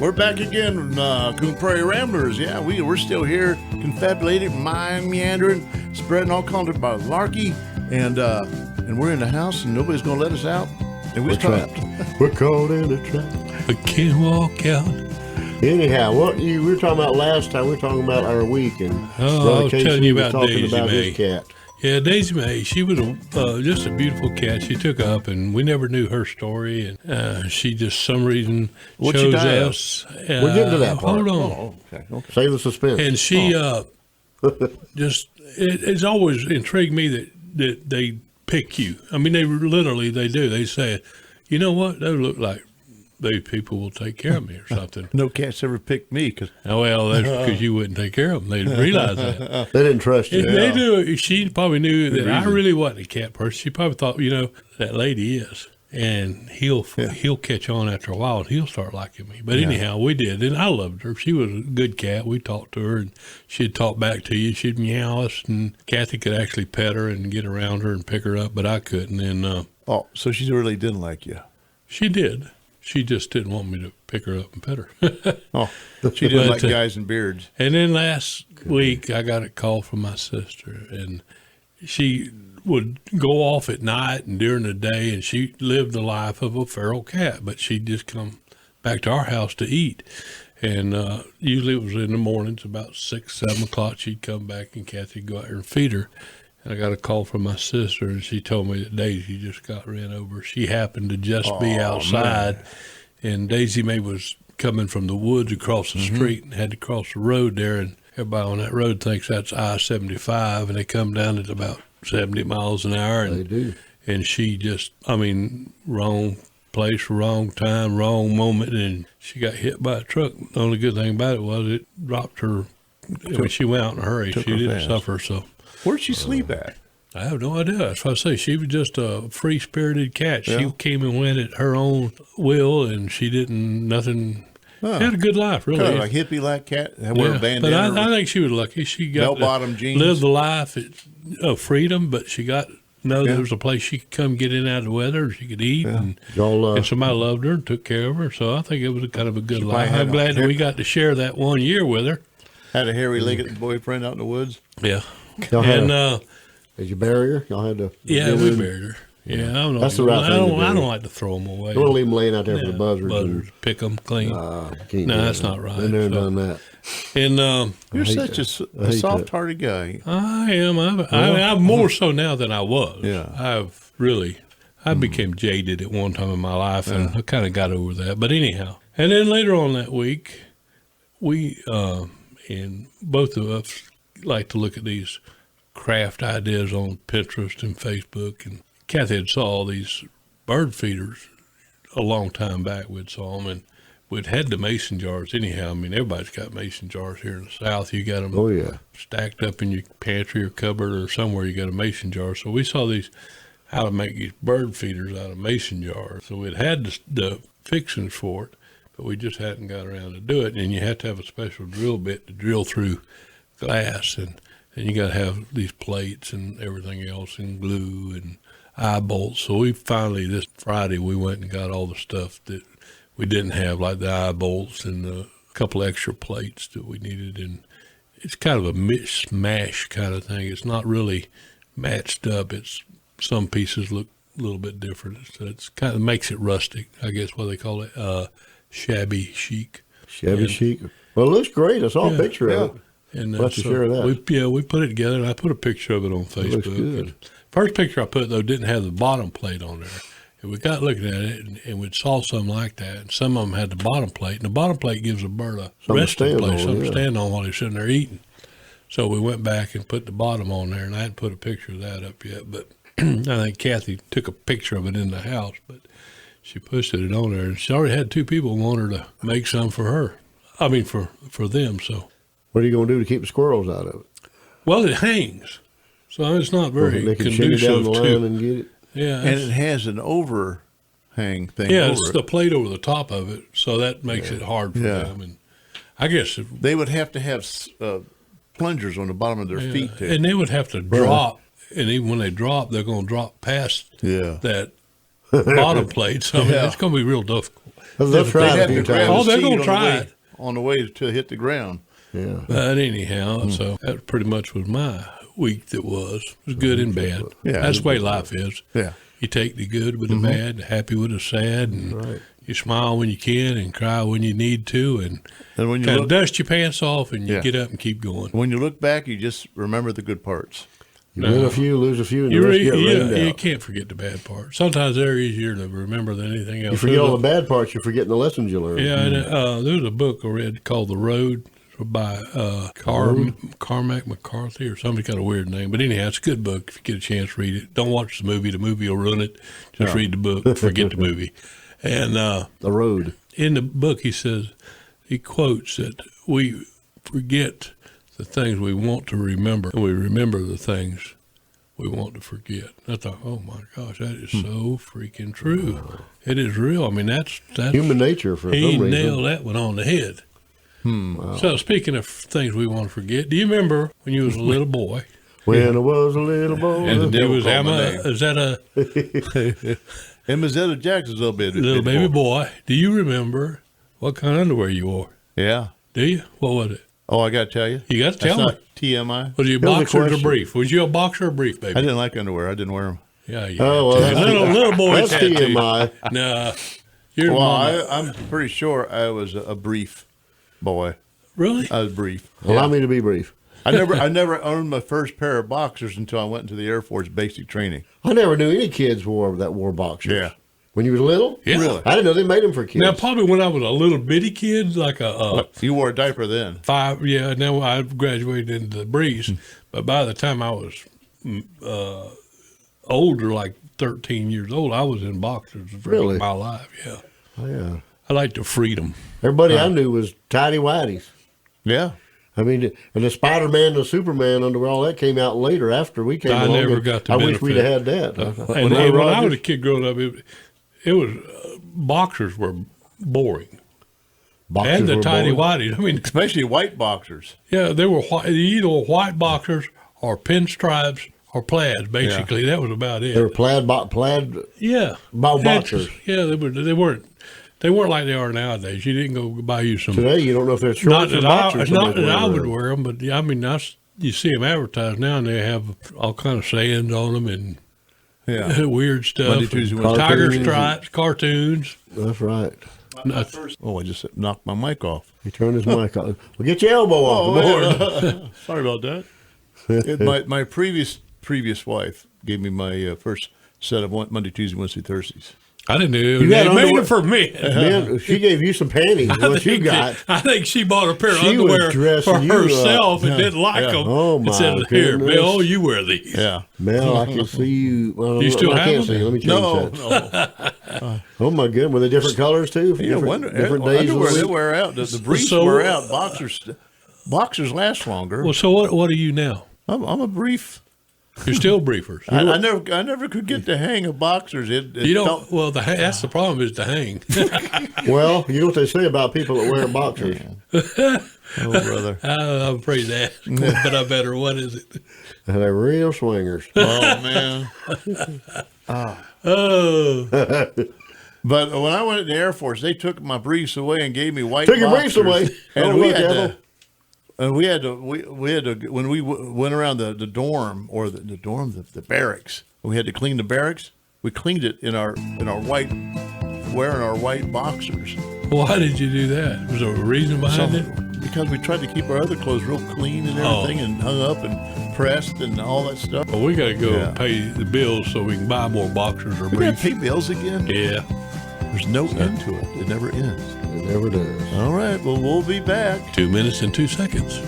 We're back again, Coon Prairie Ramblers. Yeah, we're still here, confabulating, meandering, spreading all kinds of malarkey, and we're in the house, and nobody's gonna let us out, and we're trapped. We're caught in a trap. I can't walk out. Anyhow, what we were talking about last time, we were talking about our week, and I was telling you about talking Daisy about Mae. his cat. Yeah, Daisy Mae, she was just a beautiful cat. She took up, and we never knew her story, and she just, some reason, What'd chose she die of? us. We're getting to that part. Hold on. Oh, okay. Save the suspense. And she just, it's always intrigued me that they pick you. I mean, they do. They say, you know what, they look like these people will take care of me or something. No cats ever picked me because Well, that's because you wouldn't take care of them. They realize that. They didn't trust you. They do. She probably knew that I reason. really wasn't a cat person. She probably thought, that lady is, and he'll catch on after a while, and he'll start liking me. But anyhow, we did, and I loved her. She was a good cat. We talked to her, and she'd talk back to you. She'd meow us, and Kathy could actually pet her and get around her and pick her up, but I couldn't. And so she really didn't like you. she did. She just didn't want me to pick her up and pet her. Oh, she didn't But, like guys and beards. And then last week, I got a call from my sister, and she would go off at night and during the day, and she lived the life of a feral cat, but she'd just come back to our house to eat. And usually it was in the mornings, about 6, 7 o'clock, she'd come back, and Kathy'd go out there and feed her. And I got a call from my sister, and she told me that Daisy just got ran over. She happened to just be outside, and Daisy Mae was coming from the woods across the street and had to cross the road there, and everybody on that road thinks that's I-75, and they come down at about 70 miles an hour. And, They do. And she just, wrong place, wrong time, wrong moment, and she got hit by a truck. The only good thing about it was it dropped her. She went out in a hurry. She her didn't fast. suffer, so. Where'd she sleep at? I have no idea. That's what I say. She was just a free-spirited cat. Yeah. She came and went at her own will, and she didn't nothing. Huh. She had a good life, really. Kind of like hippie-like cat. Wear a But bandana. I think she was lucky. She got Bell-bottom to jeans. live the life of freedom, but she got there was a place she could come get in out of the weather. She could eat, and somebody loved her and took care of her. So I think it was kind of a good life. I'm glad that we got to share that 1 year with her. Had a hairy-legged boyfriend out in the woods. Yeah. Y'all had And did you bury her? Y'all had to. yeah, we buried her. Yeah, I don't know. That's the right thing to do. I don't like to throw them away. Don't leave them laying out there for the buzzards. Buzzards, pick them clean. No, that's not right. Been there and So- done that. And You're hate such that. I a hate soft-hearted guy. I am. I'm more so now than I was. Yeah. I became jaded at one time in my life, and I kind of got over that. But anyhow, and then later on that week, we and both of us like to look at these craft ideas on Pinterest and Facebook. And Kathy had saw all these bird feeders a long time back. We'd saw them, and we'd had the mason jars anyhow. Everybody's got mason jars here in the South. You got them Oh yeah. stacked up in your pantry or cupboard or somewhere. You got a mason jar. So we saw how to make these bird feeders out of mason jars. So we'd had the fixings for it, but we just hadn't got around to do it. And you have to have a special drill bit to drill through glass, and you got to have these plates and everything else, and glue and eye bolts. So we finally, this Friday, we went and got all the stuff that we didn't have, like the eye bolts and a couple extra plates that we needed. And it's kind of a mishmash kind of thing. It's not really matched up. Some pieces look a little bit different. So it's kind of makes it rustic, I guess what they call it, shabby chic. Shabby chic. Well, it looks great. I saw a picture of it. And We'll have to share that. We put it together, and I put a picture of it on Facebook. looks good. And first picture I put, though, didn't have the bottom plate on there. And we got looking at it, and we saw something like that. And some of them had the bottom plate, and the bottom plate gives a bird a Something to resting stand place, on, something to yeah. stand on while he's sitting there eating. So we went back and put the bottom on there, and I hadn't put a picture of that up yet. But I think Kathy took a picture of it in the house, but she posted it on there. And she already had 2 people want her to make some for her. For them, so. What are you going to do to keep the squirrels out of it? Well, it hangs, so it's not very They can shoot it down conducive the line to. and get it. Yeah, And it has an overhang thing yeah, over it's it. the plate over the top of it, so that makes it hard for Yeah. them. And I guess, They would have to have plungers on the bottom of their feet, too. and they would have to drop, and even when they drop, they're going to drop past Yeah. that bottom plates. I mean, Yeah. it's going to be real difficult. They'll try it a They'd few have to grab times. Oh, the they're seat gonna on the try way- it. on the way to hit the ground. Yeah. But anyhow, so that pretty much was my week. That was good and bad. Yeah. That's the way life is. Yeah. You take the good with the bad, the happy with the sad, and Right. you smile when you can and cry when you need to, and And when you kind of look, dust your pants off and you Yeah. get up and keep going. when you look back, you just remember the good parts. You win a few, lose a few, and the You, rest re- get rained you out. can't forget the bad part. Sometimes they're easier to remember than anything else. You forget There's all a- the bad parts, you're forgetting the lessons you learned. Yeah, and, there was a book I read called The Road by Carmack McCarthy or somebody got a weird name. But anyhow, it's a good book if you get a chance to read it. Don't watch the movie. The movie will ruin it. Just read the book. Forget the movie. And The road. in the book, he quotes that we forget the things we want to remember, and we remember the things we want to forget. I thought, oh my gosh, that is so freaking true. It is real. I mean, that's Human nature for he some reason. nailed that one on the head. So speaking of things we want to forget, do you remember when you was a little boy? When I was a little boy. And it devil was called my Emma. name. Is that a And Mazetta Jackson's little bit. little baby boy? Do you remember what kind of underwear you wore? Yeah. Do you? What was it? Oh, I got to tell you. You got to That's tell me. not TMI. Was you That was a boxer or question. brief? Was you a boxer or brief, baby? I didn't like underwear. I didn't wear them. Yeah, yeah. Oh, well, that's, little boys that's had to. TMI. Nah, you're Well, mama. I'm pretty sure I was a brief boy. Really? I was brief. Allow me to be brief. I never owned my first pair of boxers until I went into the Air Force basic training. I never knew any kids wore boxers. Yeah. When you was little? Yeah. Really? I didn't know they made them for kids. Now, probably when I was a little bitty kid, like You wore a diaper then. 5, yeah. Now I graduated into the breeze, but by the time I was older, like 13 years old, I was in boxers for Really? my life. Yeah, Oh, yeah. I like the freedom. Everybody I knew was tidy whities. Yeah. I mean, and the Spider-Man and the Superman underwear, all that came out later after we came I along. never and got the I wish we'd have benefit. had that. And Roy when I was Rogers- a kid growing up, it was boxers were boring, boxers and the were tidy boring. whities. I mean, Especially white boxers. yeah, they were either white boxers or pinstripes or plaids. Basically, that was about it. They were plaid Yeah, boxers. Yeah, they weren't like they are nowadays. You didn't go buy you some. Today, you don't know if they're Not shorts or that I, boxers. not somebody's that I would wearing. wear them, but yeah, I mean, you see them advertised now, and they have all kind of sayings on them and Yeah. weird stuff. Monday, Tuesday, and Wednesday. tiger Cartoons. stripes, cartoons. That's right. Oh, I just knocked my mic off. He turned his mic on. Well, get your elbow off the board. Sorry about that. My previous wife gave me my first set of Monday, Tuesday, Wednesday, Thursdays. I didn't know You they got made underwear- it for men. Man, she gave you some panties. What you got? I think she bought a pair of She was underwear dressing for you up. herself and didn't like Yeah. them. Oh, and my said, "Here, goodness. Bill, you wear these." Yeah. Mel, I can see you. Well, You still I have can't them? see. Let me change No, that. no. Oh my goodness, were they different colors too? Yeah, different days of underwear, the they week? wear out. The briefs So- wear out. Boxers last longer. Well, so what are you now? I'm a brief. You're still briefers. I never could get the hang of boxers. It You don't. felt- Well, that's the problem is the hang. Well, you know what they say about people that wear boxers. oh, brother. I'm afraid to ask, but I better. What is it? They're real swingers. Oh man. Oh, But when I went in the Air Force, they took my briefs away and gave me white. Took your boxers. briefs away. and Oh, we look, had Ethel. to. And we had to when we went around the dorm or the dorm the barracks. We had to clean the barracks. We cleaned it in our white, wearing our white boxers. why did you do that? Was there a reason behind it? Because we tried to keep our other clothes real clean and Oh. everything, and hung up and pressed and all that stuff. Well, we got to go Yeah. pay the bills so we can buy more boxers or We got briefs. to pay bills again. Yeah. There's no end to it. It never ends. It never does. All right. Well, we'll be back. 2 minutes and 2 seconds.